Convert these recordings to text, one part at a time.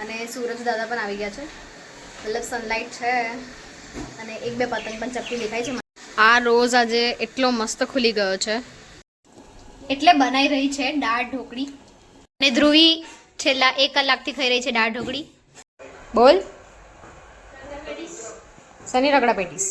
અને સૂરજ દાદા પણ આવી ગયા છે. મતલબ સનલાઇટ છે અને એક બે પતંગ પણ ચપટી દેખાય છે. આ રોજ આજે એટલો મસ્ત ખુલી ગયો છે એટલે બનાવી રહી છે દાળ ઢોકળી. અને ધ્રુવી છેલ્લા 1 કલાકથી ખાઈ રહી છે દાળ ઢોકળી. બોલ સની રગડા pattice.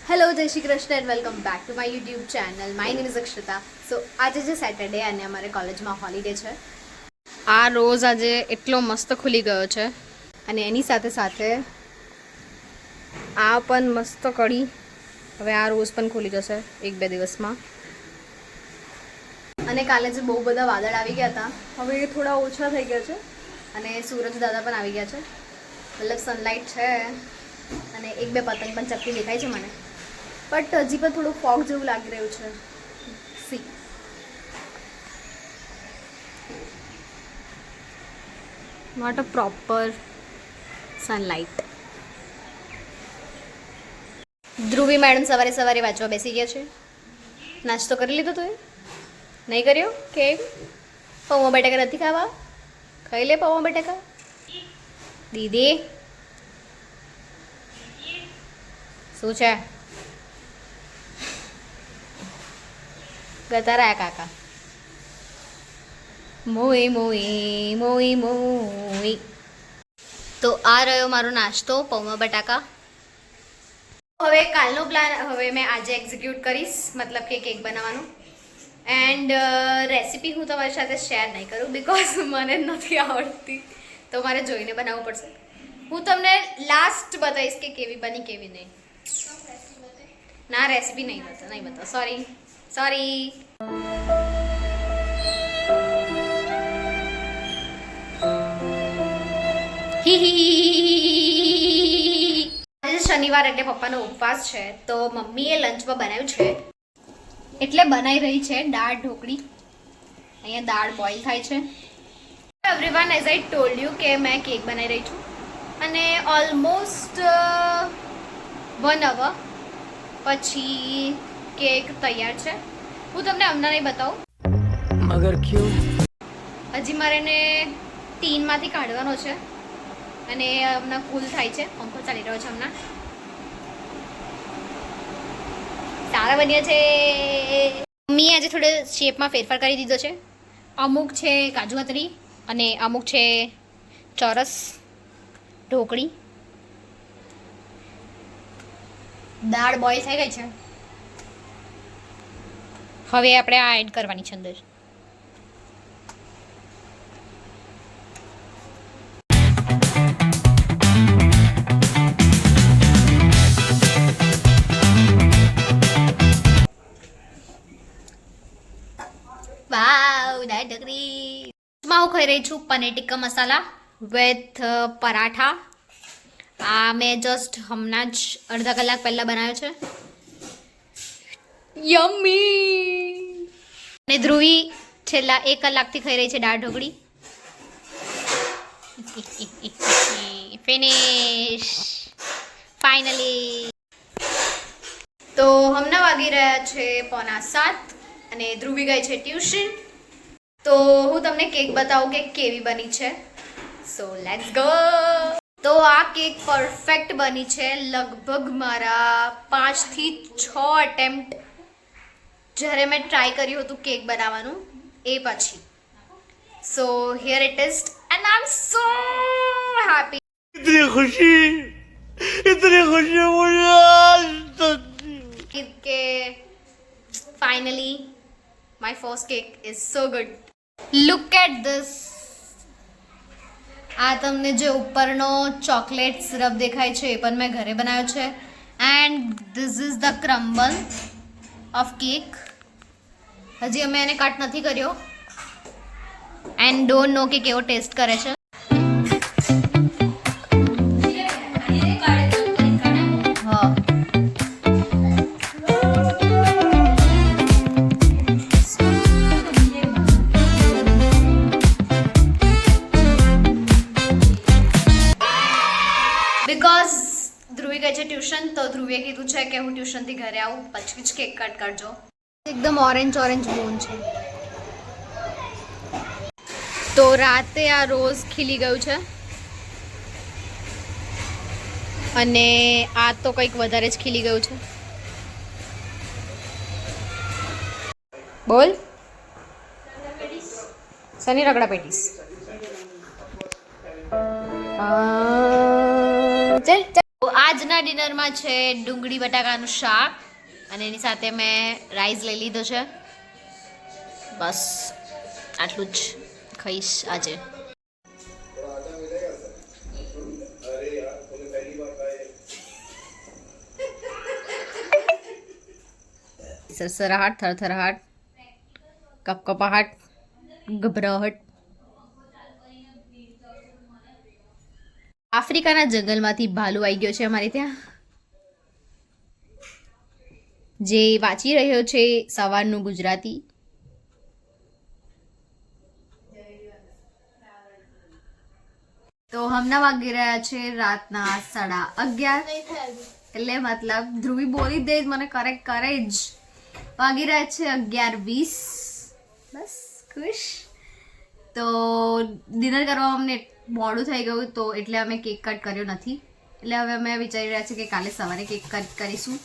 Hello, Jai Shri Krishna and welcome back to my YouTube channel. My name is Akshata. So આજે છે સેટરડે અને અમારે કોલેજમાં હોલિડે છે. આ રોજ આજે એટલો મસ્ત ખુલી ગયો છે અને એની સાથે સાથે આ પણ મસ્ત કડી. હવે આ રોજ પણ ખુલી જશે 1-2 દિવસમાં. અને કાલે જે બહુ બધા વાદળ આવી ગયા હતા, હવે એ થોડા ઓછા થઈ ગયા છે અને સૂરજ દાદા પણ આવી ગયા છે. મતલબ સનલાઇટ છે અને એક બે પતંગ પણ ચપટી દેખાય છે મને, બટ હજી પણ થોડું ફોગ જેવું લાગી રહ્યું છે. See not a proper sunlight. Dhruvi madam સવારે સવારે વાંચવા બેસી ગયા છે. નાસ્તો કરી લીધો તું? નહીં કર્યો? કેમ? પૌવા બટાકા નથી ખાવા? ખાઈ લે પૌવા બટાકા. દીદી શું છે? ગતારા કાકા મોઈ મોઈ મોઈ મોઈ. તો આ રહ્યો મારો નાસ્તો, પૌવા બટાકા. હવે કાલનો પ્લાન હવે મેં આજે એક્ઝિક્યુટ કરીશ, મતલબ કે કેક બનાવવાનું. એન્ડ રેસીપી હું તમારી સાથે શેર નહીં કરું બિકોઝ મને નથી આવડતી, તો મારે જોઈને બનાવવું પડશે. હું તમને લાસ્ટ બતાવીશ કે કેવી બની કેવી નહીં. ના, રેસીપી નહીં બતા. સોરી. આજે શનિવાર એટલે પપ્પાનો ઉપવાસ છે, તો મમ્મીએ લંચમાં બનાવ્યું છે એટલે બનાવી રહી છે દાળ ઢોકળી. અહીંયા દાળ બોઇલ થાય છે. Everyone, as I told you કે મેં કેક બનાવી રહી છું અને ઓલમોસ્ટ 1 અવર પછી કેક તૈયાર છે. હું તમને હમણાં નહીં બતાવું, મગર ક્યું? હજી મારે એને ટીનમાંથી કાઢવાનો છે અને હમણાં કૂલ થાય છે. પંખો ચાલી રહ્યો છે હમણાં. સારા બન્યા છે. મમ્મીએ આજે થોડે શેપમાં ફેરફાર કરી દીધો છે. અમુક છે કાજુ કતરી અને અમુક છે ચોરસ ઢોકળી. દાળ બોઇલ થઈ ગઈ છે. હવે આપણે આ એડ કરવાની છે અંદર. વાવ, દાળ ઢોકળી. હું ખાઈ રહી છું પનીર ટિક્કા મસાલા વિથ પરાઠા. આ મેં જસ્ટ હમણાં જ અડધા કલાક પહેલાં બનાવ્યો છે. યમ્મી. અને ધ્રુવી છેલ્લા 1 કલાકથી ખાઈ રહી છે દાળ ઢોકળી. Finish finally. તો હમણાં વાગી રહ્યા છે 6:45 અને ધ્રુવી ગઈ છે ટ્યુશન. તો હું તમને કેક બતાવું કે કેવી બની છે. So let's go. તો આ કેક પરફેક્ટ બની છે. લગભગ મારા 5 થી 6 અટેમ્પ્ટ જ્યારે મેં ટ્રાય કર્યું હતું કેક બનાવવાનું એ પછી. So here it is and I am so happy. इतनी खुशी मुझे आज तक. કે finally my first cake is so good. Look at this. આ તમને જે ઉપરનો ચોકલેટ સિરપ દેખાય છે એ પણ મેં ઘરે બનાવ્યો છે. And this is the crumble of cake. હજી અમે એને કટ નથી કર્યો એન્ડ ડોન્ટ નો કે કેવો ટેસ્ટ કરે છે. હા, બિકોઝ ધ્રુવી ગઈ છે ટ્યુશન, તો ધ્રુવી ધ્રુવે કીધું છે કે હું ટ્યુશનથી ઘરે આવું પછી જ કેક કટ કરજો. એકદમ ઓરેન્જ મૂન છે. તો રાતે આ રોઝ ખીલી ગયું છે અને આ તો કંઈક વધારે જ ખીલી ગયું છે. બોલ સની રગડા પેટીસ. ચલ આજના ડિનરમાં છે ડુંગળી બટાકાનું શાક અને એની સાથે મેં રાઈસ લઈ લીધો છે. બસ આટલું જ ખાઈશ આજે. સરસરાહટ, થરથરાહટ, કપકપાહટ, ગભરાહટ. આફ્રિકાના જંગલમાંથી ભાલુ આવી ગયો છે અમારે ત્યાં, જે વાંચી રહ્યો છે સવારનું ગુજરાતી. તો હમણાં વાગી રહ્યા છે રાતના 11:30. એટલે મતલબ ધ્રુવી બોલી દે મને કરેક્ટ કરે જ. વાગી રહ્યા છે 11:20. બસ ખુશ. તો ડિનર કરવા અમને મોડું થઈ ગયું તો એટલે અમે કેક કટ કર્યો નથી. એટલે હવે અમે વિચારી રહ્યા છીએ કે કાલે સવારે કેક કટ કરીશું.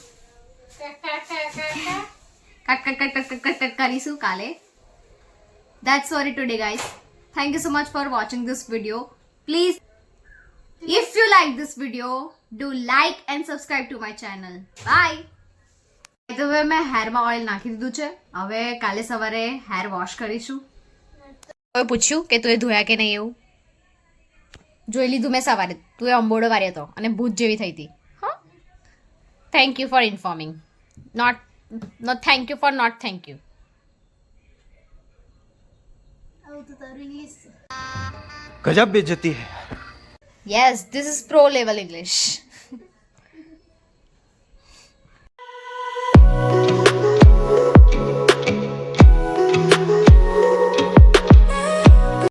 કટ કરીશું કાલે. That's sorry today guys. Thank you so much for watching this video. Please, if you like this video, do like and subscribe to my channel. Bye. તો હવે મેં હેરમાં ઓઇલ નાખી દીધું છે. હવે કાલે સવારે હેર વોશ કરીશું. હવે પૂછ્યું કે તું એ ધોયા કે નહીં એવું. જોઈ લીધું મેં સવારે. તું એ અંબોડો વાર્યો હતો અને ભૂત જેવી થઈ હતી. હા, thank you for informing. Not thank you for not thank you. गजब बेइज्जती है. Yes, this is pro level English.